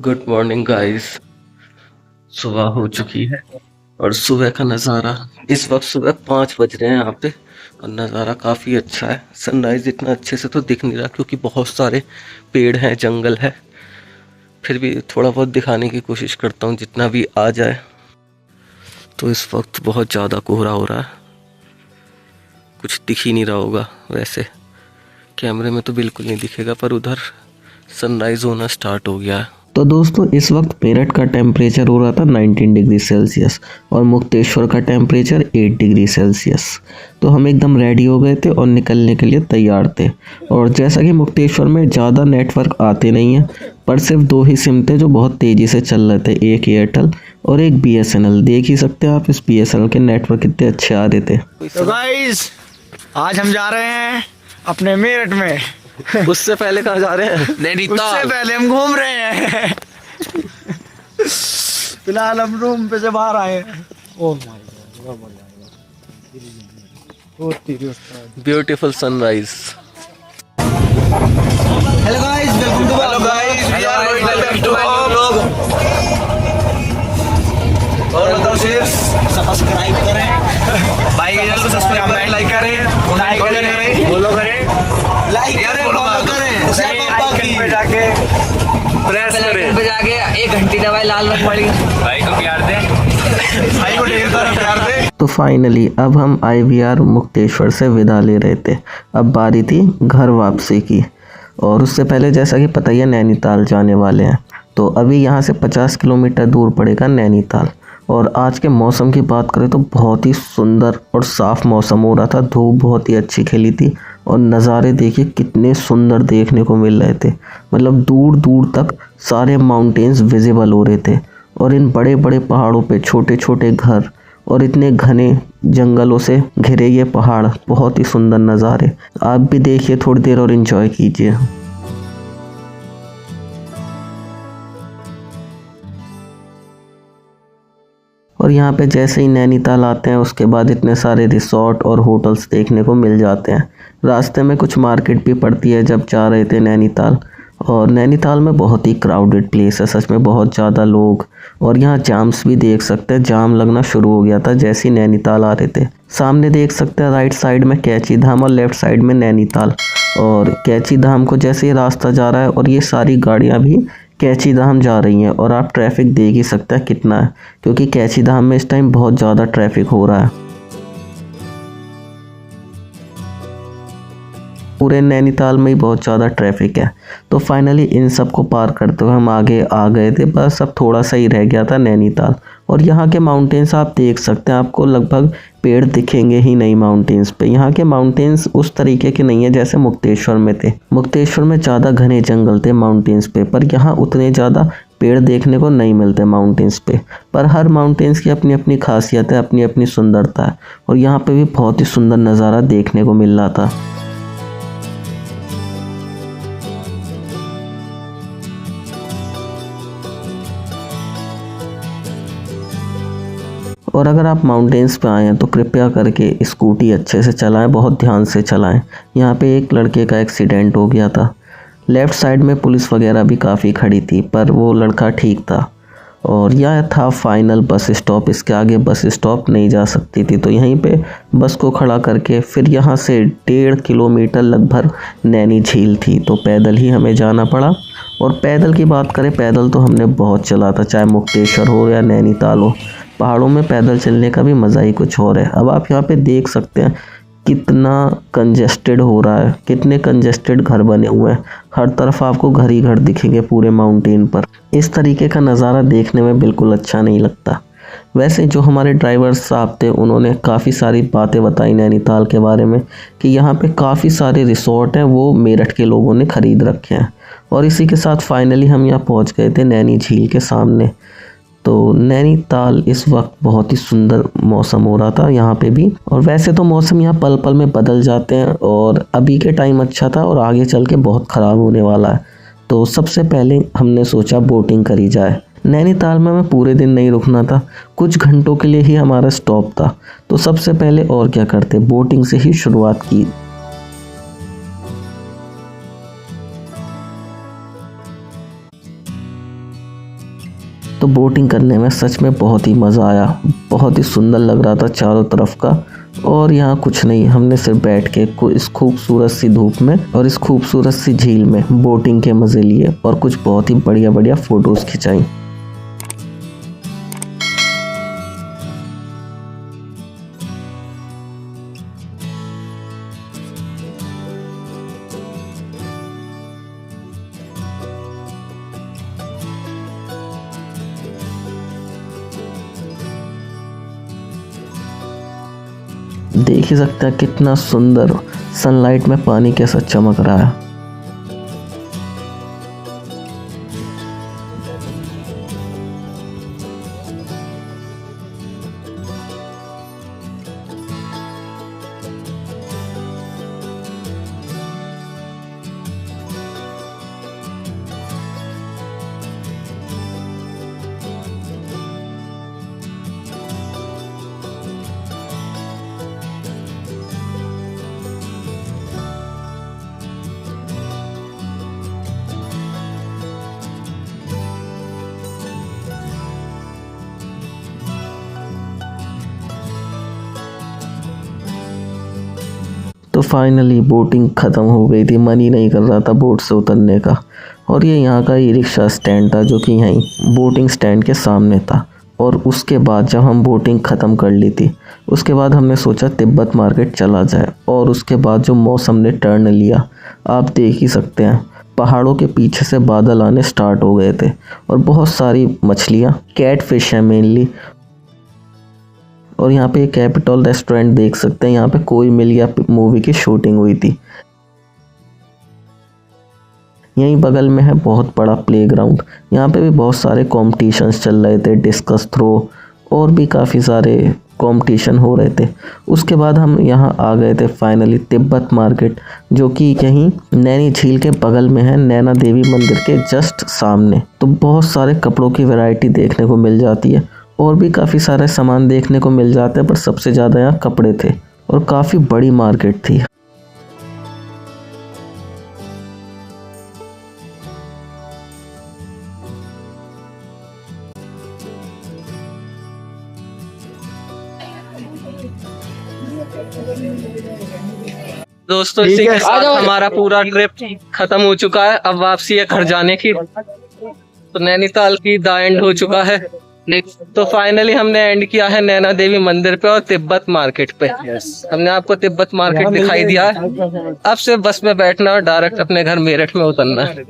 Good morning guys. सुबह हो चुकी है और सुबह का नज़ारा इस वक्त सुबह 5 बज रहे हैं यहाँ पे। और नज़ारा काफ़ी अच्छा है। सनराइज़ इतना अच्छे से तो दिख नहीं रहा क्योंकि बहुत सारे पेड़ हैं, जंगल है। फिर भी थोड़ा बहुत दिखाने की कोशिश करता हूँ जितना भी आ जाए। तो इस वक्त बहुत ज़्यादा कोहरा हो रहा है, कुछ दिख ही नहीं रहा होगा। वैसे कैमरे में तो बिल्कुल नहीं दिखेगा, पर उधर सनराइज़ होना स्टार्ट हो गया है। तो दोस्तों इस वक्त मेरठ का टेम्परेचर हो रहा था 19 डिग्री सेल्सियस और मुक्तेश्वर का टेम्परेचर 8 डिग्री सेल्सियस। तो हम एकदम रेडी हो गए थे और निकलने के लिए तैयार थे। और जैसा कि मुक्तेश्वर में ज़्यादा नेटवर्क आते नहीं हैं, पर सिर्फ 2 ही सिम थे जो बहुत तेज़ी से चल रहे थे, एक एयरटेल और एक BSNL। देख ही सकते हैं आप इस BSNL के नेटवर्क कितने अच्छे आ रहे थे। तो गाइस आज हम जा रहे हैं अपने मेरठ में। उससे पहले कहाँ जा रहे हैं? नैनीताल। उससे पहले हम घूम रहे हैं। फिलहाल हम रूम पे से बाहर आए हैं। Oh my God, beautiful sunrise. Hello guys, welcome to hello guys, we are going back to home. और बताओ शेर, सब्सक्राइब करें भाई के चैनल को, सब्सक्राइब लाइक करें, लाइक करें, फॉलो करें, लाइक करें, फॉलो करें, आइकन पे जाके प्रेस करें, पे जाके 1 घंटी दबाए लाल रंग वाली। भाई को प्यार दे, भाई को ढेर सारा प्यार दे। तो फाइनली अब हम IVR मुक्तेश्वर से विदा ले रहे थे। अब बारी थी घर वापसी की। और उससे पहले जैसा कि पता ही है नैनीताल जाने वाले हैं। तो अभी यहाँ से 50 किलोमीटर दूर पड़ेगा नैनीताल। और आज के मौसम की बात करें तो बहुत ही सुंदर और साफ़ मौसम हो रहा था। धूप बहुत ही अच्छी खिली थी और नज़ारे देखिए कितने सुंदर देखने को मिल रहे थे। मतलब दूर दूर तक सारे माउंटेन्स विजिबल हो रहे थे और इन बड़े बड़े पहाड़ों पे छोटे छोटे घर और इतने घने जंगलों से घिरे ये पहाड़, बहुत ही सुंदर नज़ारे। आप भी देखिए थोड़ी देर और एंजॉय कीजिए। और यहाँ पे जैसे ही नैनीताल आते हैं उसके बाद इतने सारे रिसोर्ट और होटल्स देखने को मिल जाते हैं। रास्ते में कुछ मार्केट भी पड़ती है जब जा रहे थे नैनीताल। और नैनीताल में बहुत ही क्राउडेड प्लेस है, सच में बहुत ज़्यादा लोग। और यहाँ जाम्स भी देख सकते हैं, जाम लगना शुरू हो गया था जैसे ही नैनीताल आ रहे थे। सामने देख सकते हैं राइट साइड में कैची धाम और लेफ्ट साइड में नैनीताल। और कैची धाम को जैसे ही रास्ता जा रहा है और ये सारी गाड़ियाँ भी कैची धाम जा रही हैं। और आप ट्रैफिक देख ही सकते हैं कितना है, क्योंकि कैची धाम में इस टाइम बहुत ज़्यादा ट्रैफिक हो रहा है। पूरे नैनीताल में ही बहुत ज़्यादा ट्रैफिक है। तो फाइनली इन सब को पार करते हुए हम आगे आ गए थे। बस अब थोड़ा सा ही रह गया था नैनीताल। और यहाँ के माउंटेन्स आप देख सकते हैं, आपको लगभग पेड़ दिखेंगे ही नहीं माउंटेन्स पे। यहाँ के माउंटेन्स उस तरीके के नहीं है जैसे मुक्तेश्वर में थे। मुक्तेश्वर में ज़्यादा घने जंगल थे माउंटेन्स पे, पर यहाँ उतने ज़्यादा पेड़ देखने को नहीं मिलते माउंटेन्स पे। पर हर माउंटेन्स की अपनी अपनी खासियत है, अपनी अपनी सुंदरता है। और यहाँ पे भी बहुत ही सुंदर नज़ारा देखने को मिल रहा था। और अगर आप माउंटेन्स पे आए हैं तो कृपया करके स्कूटी अच्छे से चलाएं, बहुत ध्यान से चलाएं। यहाँ पे एक लड़के का एक्सीडेंट हो गया था। लेफ़्ट साइड में पुलिस वगैरह भी काफ़ी खड़ी थी, पर वो लड़का ठीक था। और यह था फाइनल बस स्टॉप, इसके आगे बस स्टॉप नहीं जा सकती थी। तो यहीं पे बस को खड़ा करके फिर यहाँ से 1.5 किलोमीटर लगभग नैनी झील थी, तो पैदल ही हमें जाना पड़ा। और पैदल की बात करें, पैदल तो हमने बहुत चला था, चाहे मुक्तेश्वर हो या नैनीताल हो। पहाड़ों में पैदल चलने का भी मज़ा ही कुछ और है। अब आप यहाँ पे देख सकते हैं कितना कंजेस्टेड हो रहा है, कितने कंजेस्टेड घर बने हुए हैं। हर तरफ आपको घर ही घर दिखेंगे पूरे माउंटेन पर। इस तरीके का नज़ारा देखने में बिल्कुल अच्छा नहीं लगता। वैसे जो हमारे ड्राइवर साहब थे उन्होंने काफ़ी सारी बातें बताई नैनीताल के बारे में, कि यहाँ पे काफ़ी सारे रिसोर्ट हैं वो मेरठ के लोगों ने ख़रीद रखे हैं। और इसी के साथ फाइनली हम यहाँ पहुँच गए थे नैनी झील के सामने। तो नैनीताल इस वक्त बहुत ही सुंदर मौसम हो रहा था यहाँ पे भी। और वैसे तो मौसम यहाँ पल पल में बदल जाते हैं, और अभी के टाइम अच्छा था और आगे चल के बहुत ख़राब होने वाला है। तो सबसे पहले हमने सोचा बोटिंग करी जाए। नैनीताल में हमें पूरे दिन नहीं रुकना था, कुछ घंटों के लिए ही हमारा स्टॉप था। तो सबसे पहले और क्या करते, बोटिंग से ही शुरुआत की। तो बोटिंग करने में सच में बहुत ही मज़ा आया, बहुत ही सुंदर लग रहा था चारों तरफ का। और यहाँ कुछ नहीं, हमने सिर्फ बैठ के इस खूबसूरत सी धूप में और इस खूबसूरत सी झील में बोटिंग के मज़े लिए और कुछ बहुत ही बढ़िया बढ़िया फ़ोटोज़ खिंचाई। देख ही सकते हैं कितना सुंदर सनलाइट में पानी कैसा चमक रहा है। तो फाइनली बोटिंग ख़त्म हो गई थी, मन ही नहीं कर रहा था बोट से उतरने का। और ये यहाँ का ई रिक्शा स्टैंड था जो कि यहीं बोटिंग स्टैंड के सामने था। और उसके बाद जब हम बोटिंग ख़त्म कर ली थी, उसके बाद हमने सोचा तिब्बत मार्केट चला जाए। और उसके बाद जो मौसम ने टर्न लिया, आप देख ही सकते हैं, पहाड़ों के पीछे से बादल आने स्टार्ट हो गए थे और बहुत सारी मछलियाँ, कैट फिश हैं मेनली। और यहाँ पे कैपिटल रेस्टोरेंट देख सकते हैं, यहाँ पे कोई मिल गया मूवी की शूटिंग हुई थी। यहीं बगल में है बहुत बड़ा प्लेग्राउंड, यहाँ पे भी बहुत सारे कॉम्पिटिशन्स चल रहे थे, डिस्कस थ्रो और भी काफ़ी सारे कंपटीशन हो रहे थे। उसके बाद हम यहाँ आ गए थे फाइनली तिब्बत मार्केट, जो कि यहीं नैनी झील के बगल में है, नैना देवी मंदिर के जस्ट सामने। तो बहुत सारे कपड़ों की वैरायटी देखने को मिल जाती है और भी काफ़ी सारे सामान देखने को मिल जाते हैं, पर सबसे ज़्यादा यहाँ कपड़े थे और काफ़ी बड़ी मार्केट थी। दोस्तों इसी के साथ हमारा पूरा ट्रिप खत्म हो चुका है। अब वापसी है घर जाने की। तो नैनीताल की द एंड हो चुका है। तो फाइनली हमने एंड किया है नैना देवी मंदिर पे और तिब्बत मार्केट पे। हमने आपको तिब्बत मार्केट दिखाई दिया है। अब सिर्फ बस में बैठना और डायरेक्ट अपने घर मेरठ में उतरना है।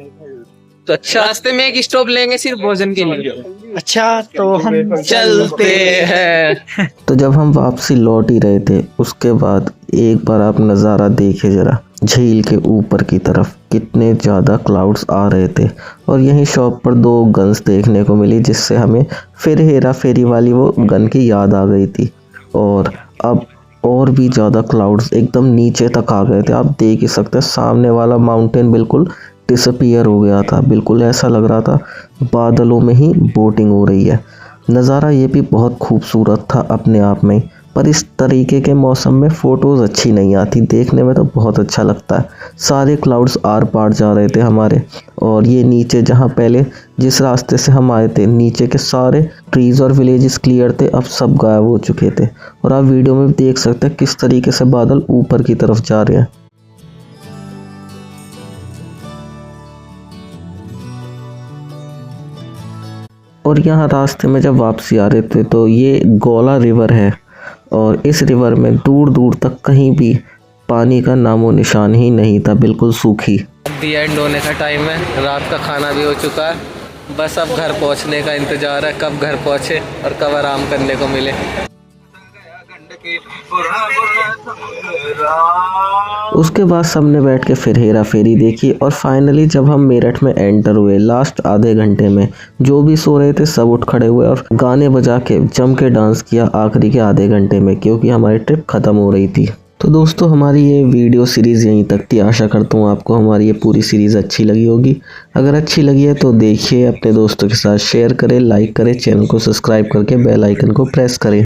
तो अच्छा, रास्ते में एक स्टॉप लेंगे सिर्फ भोजन के लिए। अच्छा, तो हम चलते हैं। तो जब हम वापसी लौट ही रहे थे, उसके बाद एक बार आप नज़ारा देखिए जरा, झील के ऊपर की तरफ कितने ज़्यादा क्लाउड्स आ रहे थे। और यहीं शॉप पर 2 गन्स देखने को मिली, जिससे हमें फिर हेरा फेरी वाली वो गन की याद आ गई थी। और अब और भी ज़्यादा क्लाउड्स एकदम नीचे तक आ गए थे। आप देख ही सकते हैं, सामने वाला माउंटेन बिल्कुल डिसअपीयर हो गया था। बिल्कुल ऐसा लग रहा था बादलों में ही बोटिंग हो रही है। नज़ारा ये भी बहुत खूबसूरत था अपने आप में, पर इस तरीके के मौसम में फ़ोटोज़ अच्छी नहीं आती, देखने में तो बहुत अच्छा लगता है। सारे क्लाउड्स आर पार जा रहे थे हमारे, और ये नीचे जहाँ पहले जिस रास्ते से हम आए थे, नीचे के सारे ट्रीज़ और विलेजेस क्लियर थे, अब सब गायब हो चुके थे। और आप वीडियो में भी देख सकते हैं किस तरीके से बादल ऊपर की तरफ जा रहे हैं। और यहाँ रास्ते में जब वापसी आ रहे थे तो ये गोला रिवर है, और इस रिवर में दूर दूर तक कहीं भी पानी का नामो निशान ही नहीं था, बिल्कुल सूखी। दी एंड होने का टाइम है, रात का खाना भी हो चुका है, बस अब घर पहुंचने का इंतजार है, कब घर पहुंचे और कब आराम करने को मिले। उसके बाद सबने बैठ के फिर हेरा फेरी देखी, और फाइनली जब हम मेरठ में एंटर हुए, लास्ट आधे घंटे में जो भी सो रहे थे सब उठ खड़े हुए और गाने बजा के जम के डांस किया आखिरी के आधे घंटे में, क्योंकि हमारी ट्रिप ख़त्म हो रही थी। तो दोस्तों हमारी ये वीडियो सीरीज़ यहीं तक थी। आशा करता हूँ आपको हमारी ये पूरी सीरीज़ अच्छी लगी होगी। अगर अच्छी लगी है तो देखिए, अपने दोस्तों के साथ शेयर करें, लाइक करें, चैनल को सब्सक्राइब करके बेल आइकन को प्रेस करें।